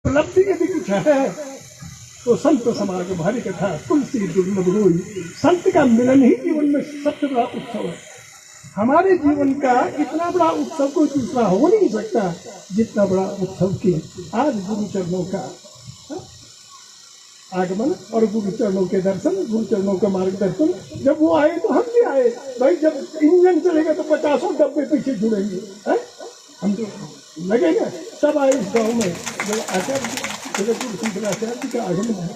उपलब्धि यदि कुछ है तो संत समागम हरि कथा तुलसी दुर्लभ होई। संत का मिलन ही जीवन में सबसे बड़ा उत्सव है। हमारे जीवन का इतना बड़ा उत्सव कोई दूसरा हो नहीं सकता जितना बड़ा उत्सव की आज गुरु चरणों का आगमन और गुरु चरणों के दर्शन, गुरु चरणों का मार्गदर्शन। जब वो आए तो हम भी आए भाई। जब इंजन चलेगा तो 50 डब्बे पीछे जुड़ेंगे, हम तो लगेगा। सब आए इस गांव में जब आचार्य शंकराचार्य जी का आगमन है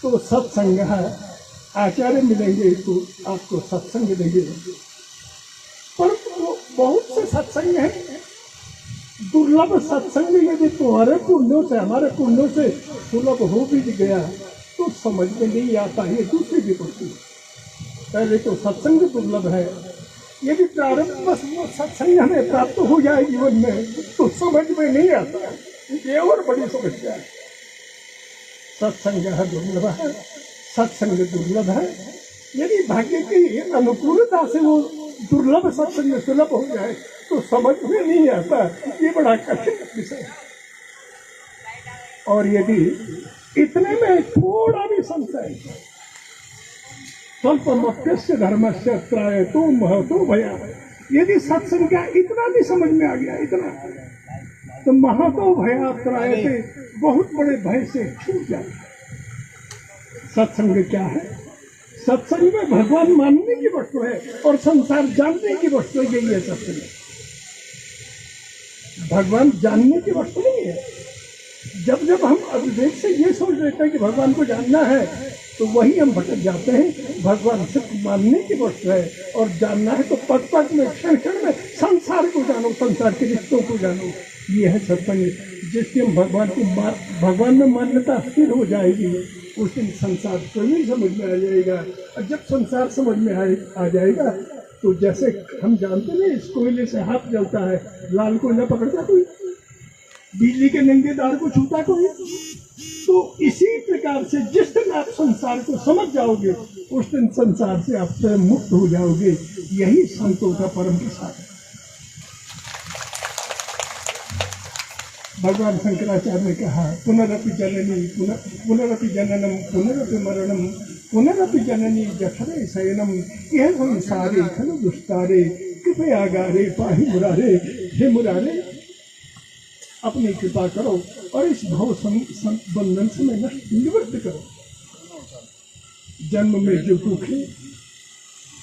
तो सत्संग है। आचार्य मिलेंगे तो आपको सत्संग देंगे, पर बहुत से सत्संग है। दुर्लभ सत्संग यदि तुम्हारे पुण्यों से, हमारे पुण्यों से सुलभ हो भी गया तो समझ में नहीं आता। ये दूसरी विपत्ति। पहले तो सत्संग दुर्लभ है। यदि प्रारंभ बस वो सत्संग हमें प्राप्त हो जाए जीवन में तो समझ में नहीं आता। ये और बड़ी समस्या है। सत्संग दुर्लभ है, सत्संग दुर्लभ है। यदि भाग्य की अनुकूलता से वो दुर्लभ सत्संग सुलभ हो जाए तो समझ में नहीं आता। ये बड़ा कठिन विषय है। और यदि इतने में थोड़ा भी संशय, स्वल्पमप्यस्य धर्मस्य त्रायतो महतो भया, यदि सत्संग का इतना भी समझ में आ गया, इतना, तो महतो भया त्रायते, बहुत बड़े भय से छूट जाए। सत्संग क्या है? सत्संग में भगवान मानने की वस्तु है और संसार जानने की वस्तु है। यही है सत्संग। भगवान जानने की वस्तु नहीं है। जब जब हम अविवेक से ये सोच लेते हैं कि भगवान को जानना है तो वही हम भटक जाते हैं। भगवान सिर्फ मानने की वस्तु है और जानना है तो पग पग में, क्षण क्षण में संसार को जानो, संसार के रिश्तों को जानो। ये है सत्संग। जिसके भगवान में मान्यता स्थिर हो जाएगी उस दिन संसार को ही समझ में आ जाएगा। और जब संसार समझ में आ जाएगा तो जैसे हम जानते हैं इस कोयले से हाथ जलता है, लाल कोयला पकड़ता कोई, बिजली के नंगे तार को छूता कोई। तो इसी प्रकार से जिस दिन आप संसार को समझ जाओगे उस दिन संसार से आप स्वयं मुक्त हो जाओगे। यही संतों का परम प्रसाद है। भगवान शंकराचार्य ने कहा पुनरपि जननी पुनरपि जननम पुनरपि मरणम पुनरपि जननी जठरे शयनम यह संसारे खलु दुष्टारे कृपया गारे पाहि मुरारे। हे मुरारे, अपनी कृपा करो और इस भव बंधन से मैं निवृत्त करो। जन्म में जो दुख है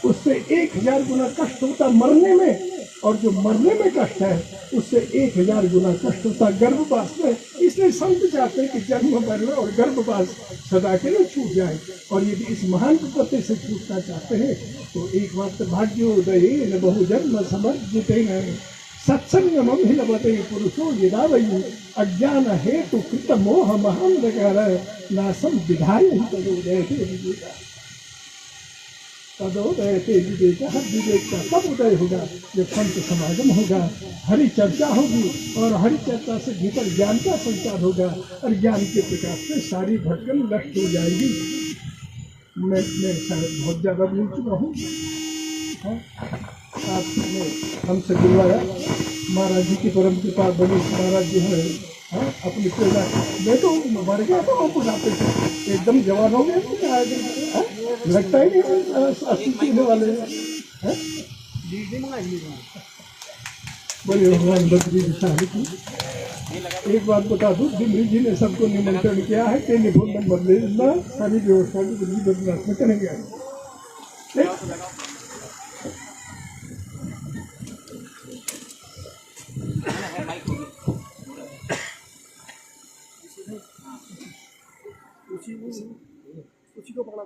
उससे 1000 गुना कष्ट होता मरने में, और जो मरने में कष्ट है उससे 1000 गुना कष्ट होता गर्भवास में। इसलिए संत चाहते हैं कि जन्म मरण और गर्भवास सदा के लिए छूट जाए। और यदि इस महान विपत्ति से छूटना चाहते हैं तो एक बात भाग्योदय न बहुजन्म समर्जितेन सत्संगमं हि लभते पुरुषो यदा वै अज्ञान हेतु कृत मोह महांधकार नासं विधाय हि तदोदयते विवेका। तदोदयते विवेका। विवेक का तब उदय होगा जब संत समागम होगा, हरि चर्चा होगी और हरि चर्चा से भीतर ज्ञान का संचार होगा और ज्ञान के प्रकाश से सारी भटकन नष्ट हो जाएगी। मैं शायद बहुत ज़्यादा बोल चुका हूँ। आपने हमसे बुलवाया, महाराज जी की परम कृपा बनी। महाराज जी है अपनी प्रेरणा। मैं तो मर गया था बुढ़ापे से, एकदम जवान हो गया तो लगता ही नहीं 80 पीने वाले हैं। बोले भगवान बद्री विशाल की। एक बात बता दूं, दिल्ली जी ने सबको निमंत्रण किया है। टेलीफोन नंबर ले लेना, सारी व्यवस्था भी दिल्ली बद्रीनाथ में करेंगे। उसी को पकड़ा।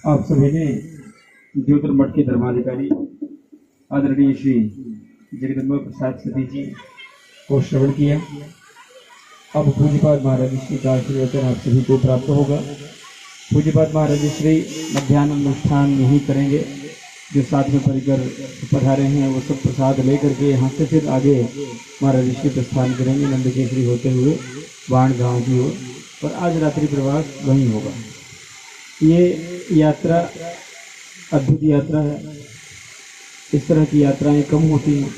आप सभी ने ज्योतिर्मठ के धर्माधिकारी आदरणीय श्री जगदम्बा प्रसाद सती जी को श्रवण किया। अब पूज्यपाद महाराज श्री का आशीर्वचन आप सभी को प्राप्त होगा। पूज्यपाद महाराज श्री मध्याह्न अनुष्ठान यही करेंगे। जो साथ में परिकर पधारे हैं वो सब प्रसाद लेकर के यहाँ से फिर आगे महाराज श्री प्रस्थान करेंगे नंदकेसरी होते हुए बाण गांव की ओर, और आज रात्रि प्रवास वहीं होगा। ये यात्रा अद्भुत यात्रा है। इस तरह की यात्राएं कम होती हैं।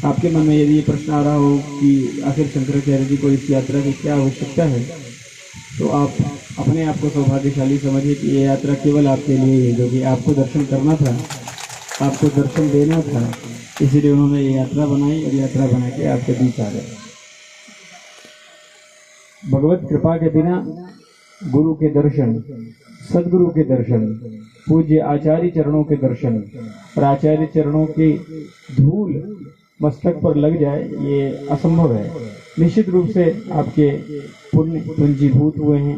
आपके मन में यदि ये प्रश्न आ रहा हो कि आखिर शंकराचार्य जी को इस यात्रा की क्या आवश्यकता है, तो आप अपने आप को सौभाग्यशाली समझिए कि ये यात्रा केवल आपके लिए है, जो कि आपको दर्शन करना था, आपको दर्शन देना था, इसीलिए उन्होंने ये यात्रा बनाई और यात्रा बना के आपके बीच आ गए। भगवत कृपा के बिना गुरु के दर्शन, सदगुरु के दर्शन, पूज्य आचार्य चरणों के दर्शन और आचार्य चरणों की धूल मस्तक पर लग जाए, ये असंभव है। निश्चित रूप से आपके पुण्य पूंजीभूत हुए हैं,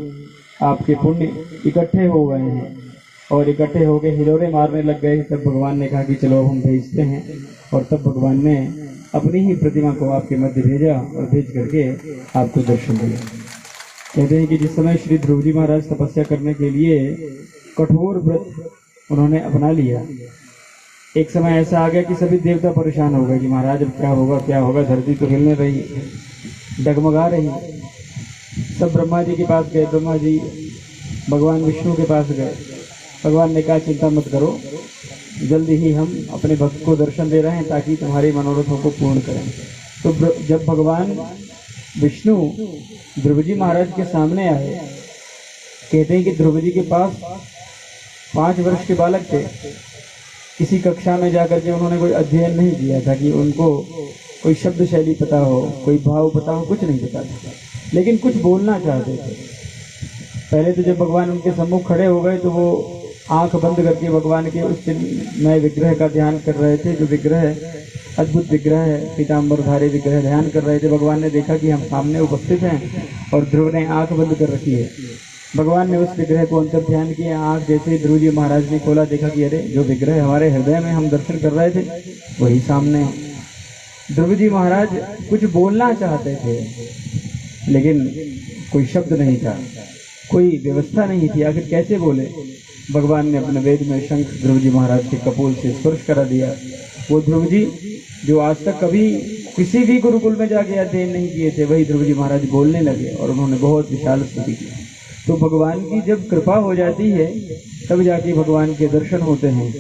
आपके पुण्य इकट्ठे हो गए हैं और इकट्ठे हो गए हिलोरे मारने लग गए। तब भगवान ने कहा कि चलो हम भेजते हैं, और तब भगवान ने अपनी ही प्रतिमा को आपके मध्य भेजा और भेज करके आपको दर्शन दिया। कहते हैं कि जिस समय श्री ध्रुव जी महाराज तपस्या करने के लिए कठोर व्रत उन्होंने अपना लिया, एक समय ऐसा आ गया कि सभी देवता परेशान हो गए कि महाराज अब क्या होगा क्या होगा, धरती तो हिलने रही, डगमगा रही। सब ब्रह्मा जी के पास गए, ब्रह्मा जी भगवान विष्णु के पास गए। भगवान ने कहा चिंता मत करो, जल्दी ही हम अपने भक्त को दर्शन दे रहे हैं ताकि तुम्हारे मनोरथों को पूर्ण करें। तो जब भगवान विष्णु ध्रुव जी महाराज के सामने आए, कहते हैं कि ध्रुव जी के पास 5 वर्ष के बालक थे। किसी कक्षा में जाकर के उन्होंने कोई अध्ययन नहीं किया था कि उनको कोई शब्द शैली पता हो, कोई भाव पता हो, कुछ नहीं पता था, लेकिन कुछ बोलना चाहते थे। पहले तो जब भगवान उनके सम्मुख खड़े हो गए तो वो आंख बंद करके भगवान के उस नए विग्रह का ध्यान कर रहे थे, जो विग्रह अद्भुत विग्रह है, पीताम्बरधारी विग्रह ध्यान कर रहे थे। भगवान ने देखा कि हम सामने उपस्थित हैं और ध्रुव ने आंख बंद कर रखी है। भगवान ने उस विग्रह को अंतर ध्यान किया। आंख जैसे ध्रुव जी महाराज ने खोला, देखा कि अरे जो विग्रह हमारे हृदय में हम दर्शन कर रहे थे वही सामने। ध्रुव जी महाराज कुछ बोलना चाहते थे लेकिन कोई शब्द नहीं था, कोई व्यवस्था नहीं थी, आखिर कैसे बोले। भगवान ने अपने वेद में शंख ध्रुव जी महाराज के कपोल से स्पर्श करा दिया। वो ध्रुव जी जो आज तक कभी किसी भी गुरुकुल में जाके अध्ययन नहीं किए थे, वही ध्रुव जी महाराज बोलने लगे और उन्होंने बहुत विशाल स्तुति की। तो भगवान की जब कृपा हो जाती है तब जाके भगवान के दर्शन होते हैं।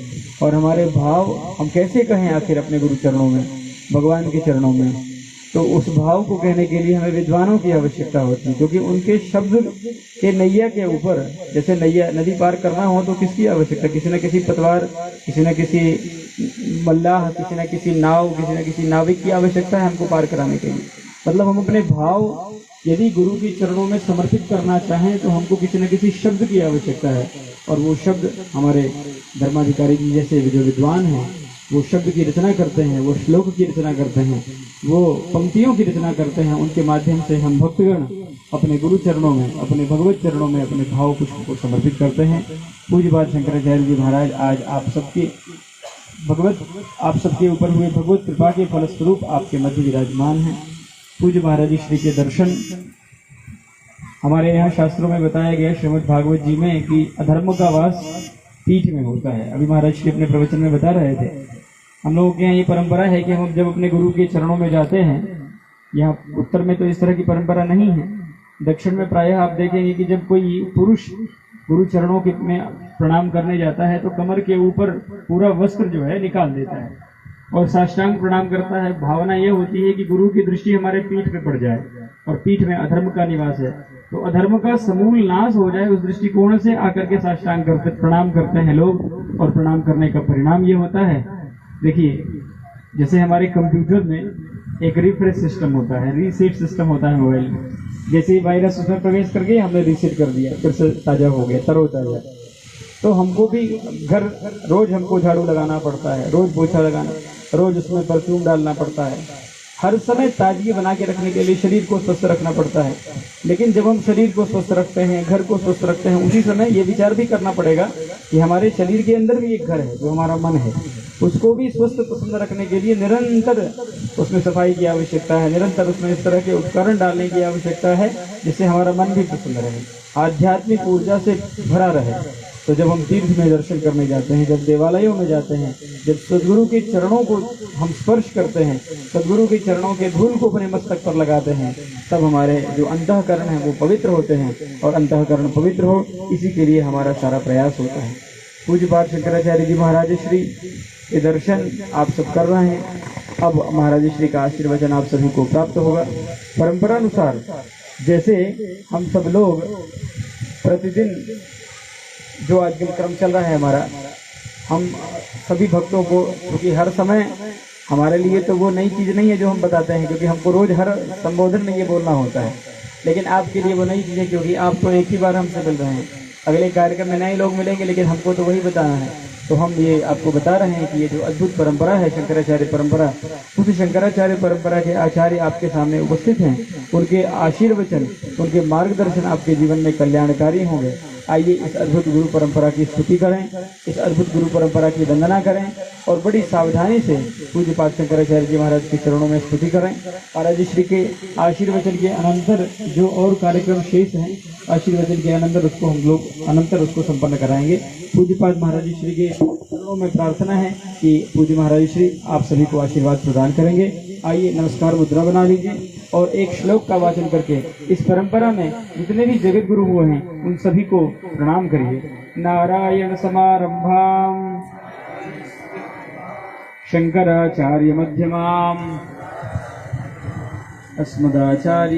और हमारे भाव हम कैसे कहें आखिर अपने गुरु चरणों में, भगवान के चरणों में, तो उस भाव को कहने के लिए हमें विद्वानों की आवश्यकता होती है, क्योंकि उनके शब्द के नैया के ऊपर, जैसे नैया नदी पार करना हो तो किसकी आवश्यकता, किसी न किसी पतवार, किसी न किसी मल्लाह, किसी न किसी नाव, किसी न किसी नाविक की आवश्यकता है हमको पार कराने के लिए। मतलब हम अपने भाव यदि गुरु के चरणों में समर्पित करना चाहें तो हमको किसी न किसी शब्द की आवश्यकता है, और वो शब्द हमारे धर्माधिकारी जी जैसे जो विद्वान हैं वो शब्द की रचना करते हैं, वो श्लोक की रचना करते हैं, वो पंक्तियों की रचना करते हैं। उनके माध्यम से हम भक्तगण अपने गुरु चरणों में, अपने भगवत चरणों में अपने भाव पुष्प को समर्पित करते हैं। पूज्यपाद शंकराचार्य जी महाराज आज आप सबके ऊपर हुए भगवत कृपा के फलस्वरूप आपके मध्य विराजमान हैं। पूज्य महाराज जी श्री के दर्शन हमारे यहाँ शास्त्रों में बताया गया, श्रीमद् भागवत जी में, कि अधर्म का वास पीठ में होता है। अभी महाराज श्री अपने प्रवचन में बता रहे थे। हम लोगों के यहाँ ये परंपरा है कि हम जब अपने गुरु के चरणों में जाते हैं, यहाँ उत्तर में तो इस तरह की परंपरा नहीं है, दक्षिण में प्रायः आप देखेंगे कि जब कोई पुरुष गुरु चरणों के में प्रणाम करने जाता है तो कमर के ऊपर पूरा वस्त्र जो है निकाल देता है और साष्टांग प्रणाम करता है। भावना ये होती है कि गुरु की दृष्टि हमारे पीठ पे पड़ जाए, और पीठ में अधर्म का निवास है, तो अधर्म का समूल नाश हो जाए, उस दृष्टिकोण से आकर के साष्टांग करते प्रणाम करते हैं लोग। और प्रणाम करने का परिणाम ये होता है, देखिए जैसे हमारे कंप्यूटर में एक रिफ्रेश सिस्टम होता है, रीसेट सिस्टम होता है मोबाइल में, जैसे ही वायरस उसमें प्रवेश करके हमने रीसेट कर दिया, फिर से ताजा हो गया, तरोताजा। तो हमको भी घर रोज हमको झाड़ू लगाना पड़ता है, रोज पोछा लगाना, रोज उसमें परफ्यूम डालना पड़ता है, हर समय ताजगी बना के रखने के लिए शरीर को स्वस्थ रखना पड़ता है। लेकिन जब हम शरीर को स्वस्थ रखते हैं, घर को स्वस्थ रखते हैं, उसी समय ये विचार भी करना पड़ेगा कि हमारे शरीर के अंदर भी एक घर है जो हमारा मन है, उसको भी स्वस्थ प्रसन्न रखने के लिए निरंतर उसमें सफाई की आवश्यकता है, निरंतर उसमें इस तरह के उपकरण डालने की आवश्यकता है जिससे हमारा मन भी प्रसन्न रहे, आध्यात्मिक ऊर्जा से भरा रहे। तो जब हम तीर्थ में दर्शन करने जाते हैं, जब देवालयों में जाते हैं, जब सदगुरु के चरणों को हम स्पर्श करते हैं, सदगुरु के चरणों के धूल को अपने मस्तक पर लगाते हैं, तब हमारे जो अंतःकरण है वो पवित्र होते हैं। और अंतःकरण पवित्र हो, इसी के लिए हमारा सारा प्रयास होता है। पूज्यपाद शंकराचार्य जी महाराज श्री के दर्शन आप सब कर रहे हैं। अब महाराज श्री का आशीर्वचन आप सभी को प्राप्त होगा। परंपरा अनुसार जैसे हम सब लोग प्रतिदिन जो आजकल क्रम चल रहा है हमारा, हम सभी भक्तों को, क्योंकि हर समय हमारे लिए तो वो नई चीज़ नहीं है जो हम बताते हैं, क्योंकि हमको रोज हर संबोधन में ये बोलना होता है, लेकिन आपके लिए वो नई चीज़ है, क्योंकि आप तो एक ही बार हमसे मिल रहे हैं। अगले कार्यक्रम में नए लोग मिलेंगे, लेकिन हमको तो वही बताना है। तो हम ये आपको बता रहे हैं कि ये जो अद्भुत परंपरा है शंकराचार्य परंपरा, उस शंकराचार्य परंपरा के आचार्य आपके सामने उपस्थित हैं। उनके आशीर्वचन, उनके मार्गदर्शन आपके जीवन में कल्याणकारी होंगे। आइए इस अद्भुत गुरु परंपरा की स्तुति करें, इस अद्भुत गुरु परंपरा की वंदना करें और बड़ी सावधानी से पूज्यपाद शंकराचार्य जी महाराज के चरणों में स्तुति करें। महाराज श्री के आशीर्वचन के अनंतर जो और कार्यक्रम शेष हैं, आशीर्वचन के अनंतर उसको हम लोग अनंतर उसको संपन्न कराएंगे। पूज्यपाद महाराज श्री के चरणों में प्रार्थना है कि पूज्य महाराज श्री आप सभी को आशीर्वाद प्रदान करेंगे। आइए नमस्कार मुद्रा बना लीजिए और एक श्लोक का वाचन करके इस परंपरा में जितने भी जगत गुरु हुए हैं उन सभी को प्रणाम करिए। नारायण समारंभाम शंकराचार्य मध्यमाम अस्मदाचार्य